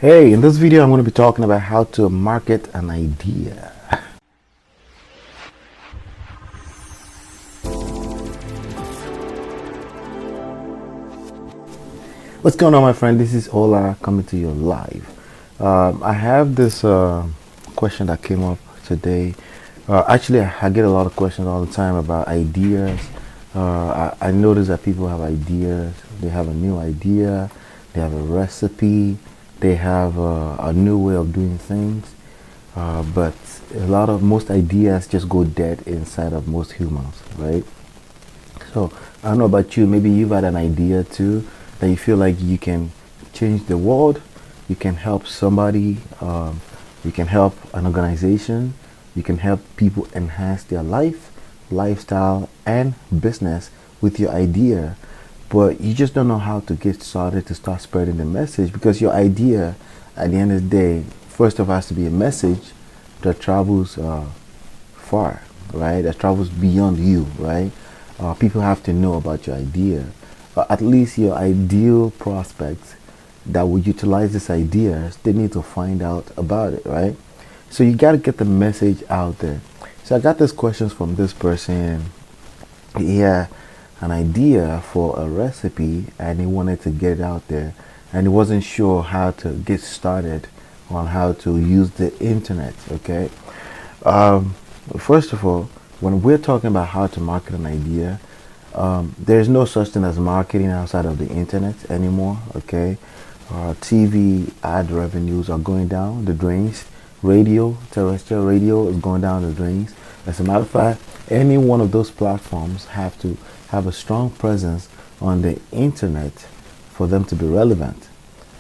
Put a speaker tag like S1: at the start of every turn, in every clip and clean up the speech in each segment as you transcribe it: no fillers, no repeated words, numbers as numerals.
S1: Hey, in this video I'm going to be talking about how to market an idea. What's going on, my friend? This is Ola coming to you live. I have this question that came up today. Actually, I get a lot of questions all the time about ideas. I notice that people have ideas. They have a new idea. They have a recipe. They have a new way of doing things. But most ideas just go dead inside of most humans, right? So I don't know about you. Maybe you've had an idea too that you feel like you can change the world. You can help somebody. You can help an organization. You can help people enhance their life, lifestyle, and business with your idea. But you just don't know how to get started to start spreading the message, because your idea, at the end of the day, first of all, has to be a message that travels far, right? That travels beyond you, right? People have to know about your idea. At least your ideal prospects that will utilize these ideas, they need to find out about it, right? So you got to get the message out there. So I got these questions from this person. Yeah, an idea for a recipe and he wanted to get it out there, and he wasn't sure how to get started on how to use the internet. Okay, um, first of all, when we're talking about how to market an idea, there's no such thing as marketing outside of the internet anymore. Okay, TV ad revenues are going down the drains. Radio, terrestrial radio, is going down the drains. As a matter of fact, any one of those platforms have to have a strong presence on the internet for them to be relevant.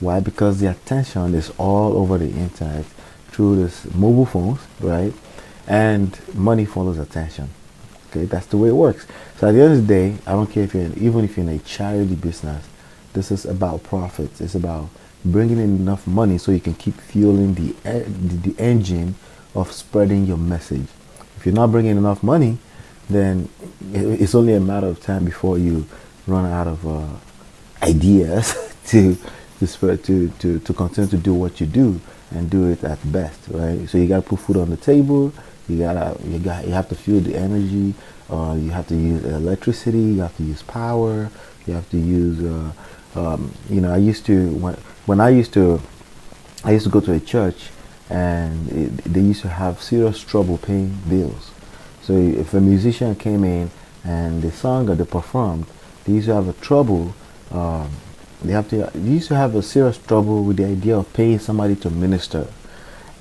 S1: Why? Because the attention is all over the internet through this mobile phones, right? And money follows attention. Okay, that's the way it works. So at the end of the day, I don't care if even if you're in a charity business, this is about profits. It's about bringing in enough money so you can keep fueling the engine of spreading your message. If you're not bringing enough money, then it's only a matter of time before you run out of ideas to continue to do what you do and do it at best, right? So you got to put food on the table. You have to fuel the energy. You have to use electricity. You have to use power. You have to use I used to I used to go to a church, and they used to have serious trouble paying bills. So if a musician came in and they sang or they performed, they used to have a trouble. They used to have a serious trouble with the idea of paying somebody to minister.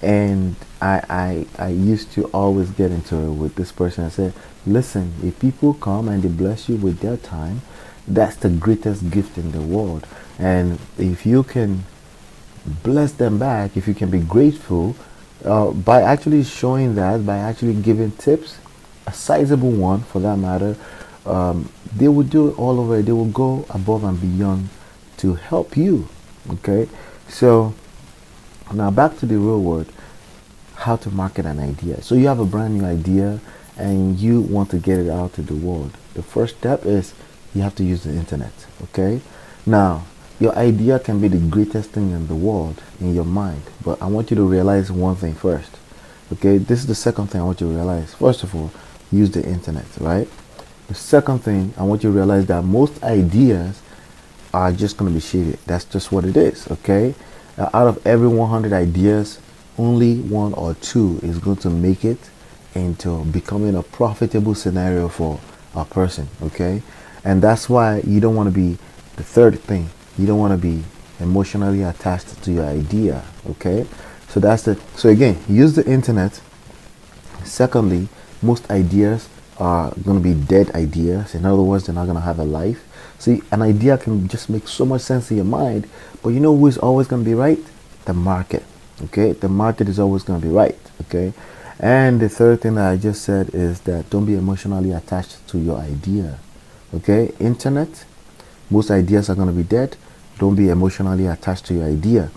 S1: And I used to always get into it with this person. I said, listen, if people come and they bless you with their time, that's the greatest gift in the world. And if you can bless them back, if you can be grateful, by actually showing that, by actually giving tips, a sizable one for that matter, they will do it all over. They will go above and beyond to help you. Okay, so now back to the real world, how to market an idea. So you have a brand new idea and you want to get it out to the world. The first step is you have to use the internet. Okay, now your idea can be the greatest thing in the world in your mind, but I want you to realize one thing first. Okay, this is the second thing I want you to realize. First of all, use the internet, right? The second thing, I want you to realize that most ideas are just going to be shitty. That's just what it is. Okay, out of every 100 ideas, only one or two is going to make it into becoming a profitable scenario for a person. Okay, and that's why you don't want to be the third thing. You don't want to be emotionally attached to your idea. Okay, so again, use the internet. Secondly, most ideas are going to be dead ideas. In other words, they're not going to have a life. See, an idea can just make so much sense in your mind, but you know who is always going to be right? The market. Okay, the market is always going to be right. Okay, and the third thing that I just said is that don't be emotionally attached to your idea. Okay, internet, most ideas are going to be dead. Don't be emotionally attached to your idea.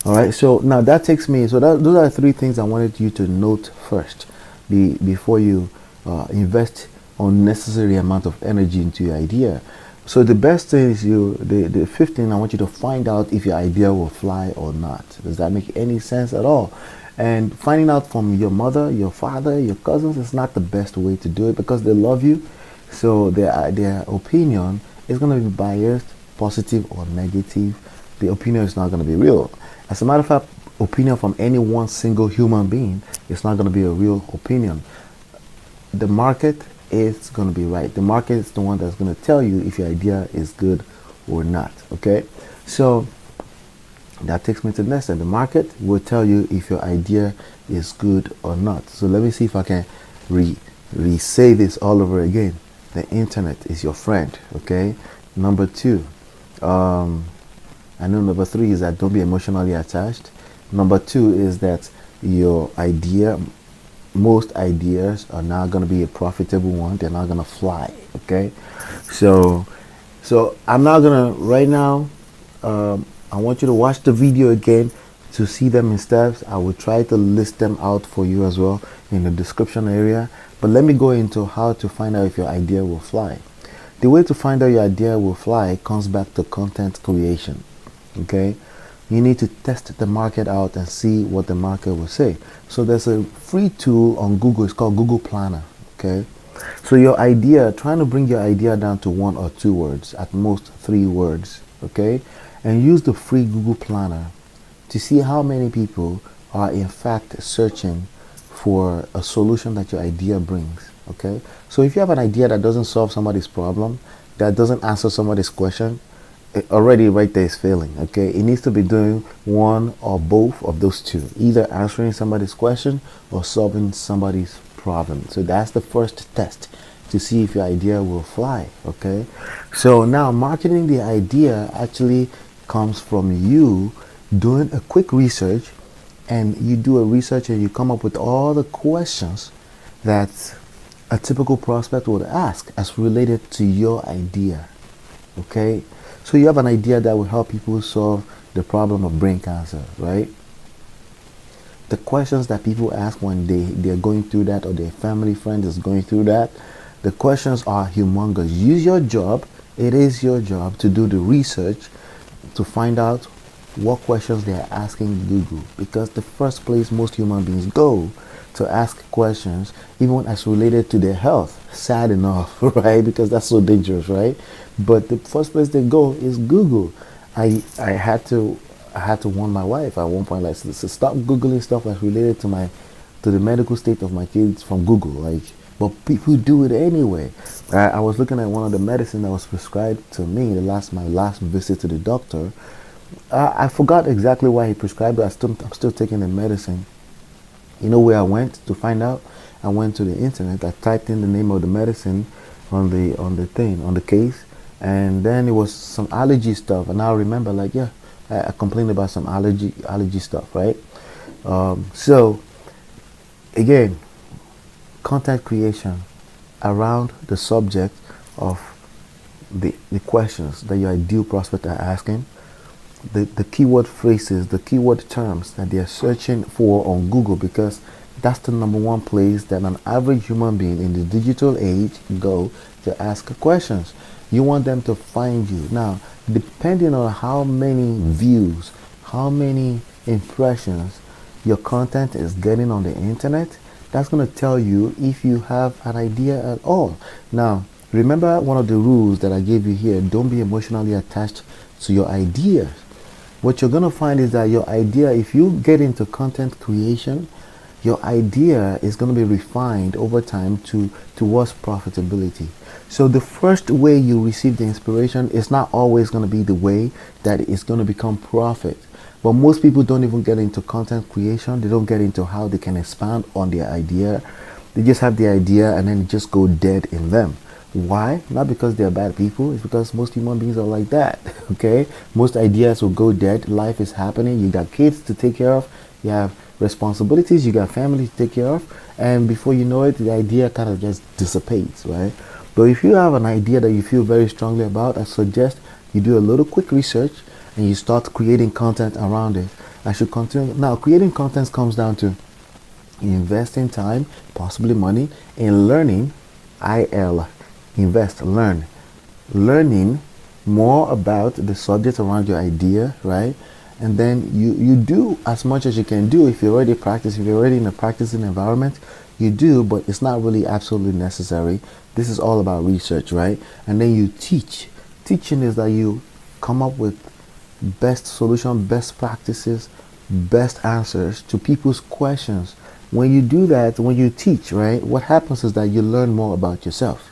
S1: All right, so now that takes me, those are three things I wanted you to note first before you invest unnecessary amount of energy into your idea. So the best thing is the fifth thing, I want you to find out if your idea will fly or not. Does that make any sense at all? And finding out from your mother, your father, your cousins is not the best way to do it because they love you. So their opinion is going to be biased, positive or negative. The opinion is not going to be real. As a matter of fact, opinion from any one single human being is not going to be a real opinion. The market is going to be right. The market is the one that's going to tell you if your idea is good or not. Okay, so that takes me to the next thing. The market will tell you if your idea is good or not. So let me see if I can re-say this all over again. The internet is your friend. Okay, number two, I know number three is that don't be emotionally attached. Number two is that your idea, most ideas are not going to be a profitable one. They're not going to fly. Okay, so I'm not gonna right now. I want you to watch the video again to see them in steps. I will try to list them out for you as well in the description area. But let me go into how to find out if your idea will fly. The way to find out your idea will fly comes back to content creation. Okay, you need to test the market out and see what the market will say. So there's a free tool on Google. It's called Google Planner. Okay, so your idea, trying to bring your idea down to 1 or 2 words, at most 3 words. Okay, and use the free Google Planner to see how many people are in fact searching for a solution that your idea brings. Okay, so if you have an idea that doesn't solve somebody's problem, that doesn't answer somebody's question, already right there is failing. Okay, it needs to be doing one or both of those two, either answering somebody's question or solving somebody's problem. So that's the first test to see if your idea will fly. Okay, so now marketing the idea actually comes from you doing a quick research, and you do a research and you come up with all the questions that a typical prospect would ask as related to your idea. Okay, so you have an idea that will help people solve the problem of brain cancer, right? The questions that people ask when they're going through that, or their family friend is going through that, the questions are humongous. Use your job. It is your job to do the research to find out what questions they are asking Google, because the first place most human beings go to ask questions, even as related to their health, sad enough, right? Because that's so dangerous, right? But the first place they go is Google. I had to warn my wife at one point, like, so stop Googling stuff that's related to the medical state of my kids from Google. Like, but people do it anyway. I was looking at one of the medicine that was prescribed to me my last visit to the doctor. I forgot exactly why he prescribed it. I'm still taking the medicine. You know where I went to find out? I went to the internet. I typed in the name of the medicine on the case, and then it was some allergy stuff. And I remember, like, yeah, I complained about some allergy stuff, right? So again, content creation around the subject of the questions that your ideal prospect are asking, the keyword phrases, the keyword terms that they are searching for on Google, because that's the number one place that an average human being in the digital age go to ask questions. You want them to find you. Now, depending on how many views, how many impressions your content is getting on the internet, that's going to tell you if you have an idea at all. Now, remember one of the rules that I gave you here: don't be emotionally attached to your ideas. What you're going to find is that your idea, if you get into content creation, your idea is going to be refined over time towards profitability. So the first way you receive the inspiration is not always going to be the way that it's going to become profit. But most people don't even get into content creation. They don't get into how they can expand on their idea. They just have the idea and then just go dead in them. Why? Not because they're bad people. It's because most human beings are like that. Okay, most ideas will go dead. Life is happening. You got kids to take care of. You have responsibilities. You got family to take care of. And before you know it, the idea kind of just dissipates, right? But if you have an idea that you feel very strongly about, I suggest you do a little quick research and you start creating content around it. I should continue. Now, creating content comes down to investing time, possibly money, in learning. Invest, learn learning more about the subject around your idea, right? And then you do as much as you can do. If you're already practicing, if you're already in a practicing environment, you do, but it's not really absolutely necessary. This is all about research, right? And then you teach. Teaching is that you come up with best solution, best practices, best answers to people's questions. When you do that, when you teach, right, what happens is that you learn more about yourself.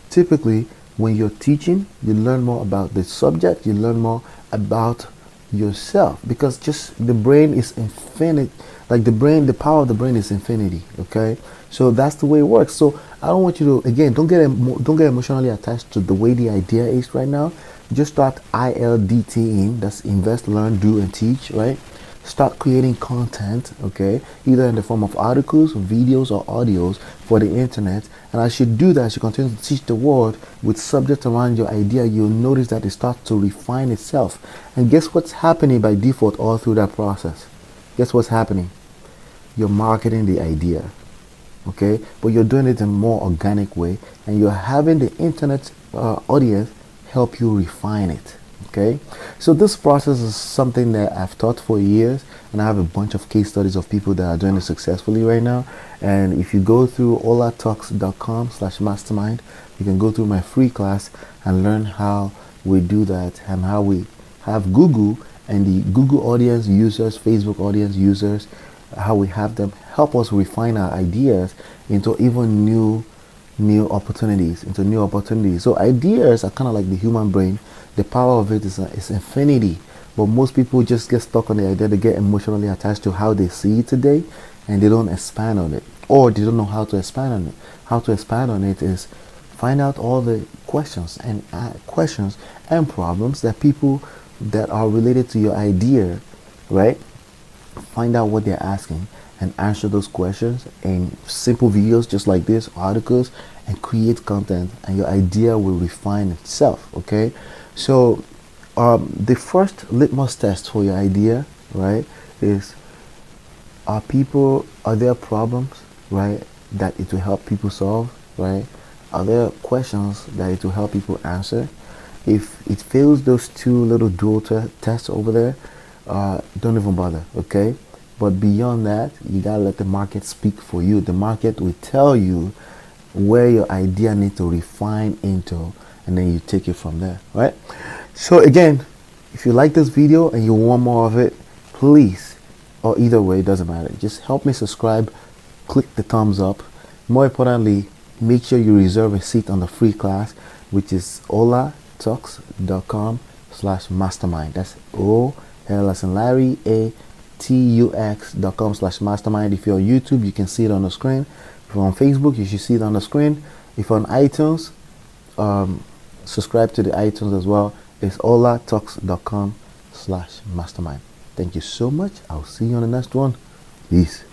S1: Typically, when you're teaching, you learn more about the subject, you learn more about yourself, because just the brain is infinite. Like the power of the brain is infinity. Okay, so that's the way it works. So I don't want you to, again, don't get emotionally attached to the way the idea is right now. Just start ILDTing. That's invest, learn, do, and teach. Right. Start creating content, okay, either in the form of articles, videos, or audios for the internet. And as you do that, as you continue to teach the world with subjects around your idea, you'll notice that it starts to refine itself. And guess what's happening by default all through that process? Guess what's happening? You're marketing the idea, okay, but you're doing it in a more organic way, and you're having the internet audience help you refine it. Okay, so this process is something that I've taught for years, and I have a bunch of case studies of people that are doing it successfully right now. And if you go through olatalks.com/mastermind, you can go through my free class and learn how we do that, and how we have Google and the Google audience users, Facebook audience users, how we have them help us refine our ideas into even new opportunities, So ideas are kind of like the human brain. The power of it is infinity, but most people just get stuck on the idea. They get emotionally attached to how they see it today, and they don't expand on it, or they don't know how to expand on it. How to expand on it is find out all the questions and problems that people that are related to your idea, right? Find out what they're asking and answer those questions in simple videos just like this, articles, and create content, and your idea will refine itself. Okay, so the first litmus test for your idea, right, is are there problems, right, that it will help people solve, right? Are there questions that it will help people answer? If it fails those two little dual tests over there, don't even bother. Okay, but beyond that, you gotta let the market speak for you. The market will tell you where your idea needs to refine into, and then you take it from there, right? So again, if you like this video and you want more of it, please, or either way, it doesn't matter, just help me subscribe, click the thumbs up. More importantly, make sure you reserve a seat on the free class, which is olatalks.com/mastermind. That's O-L as in Larry, ATUX.com/mastermind. If you're on YouTube, you can see it on the screen. If you're on Facebook, you should see it on the screen. If you're on iTunes, subscribe to the iTunes as well. It's olatalks.com/mastermind. Thank you so much. I'll see you on the next one. Peace.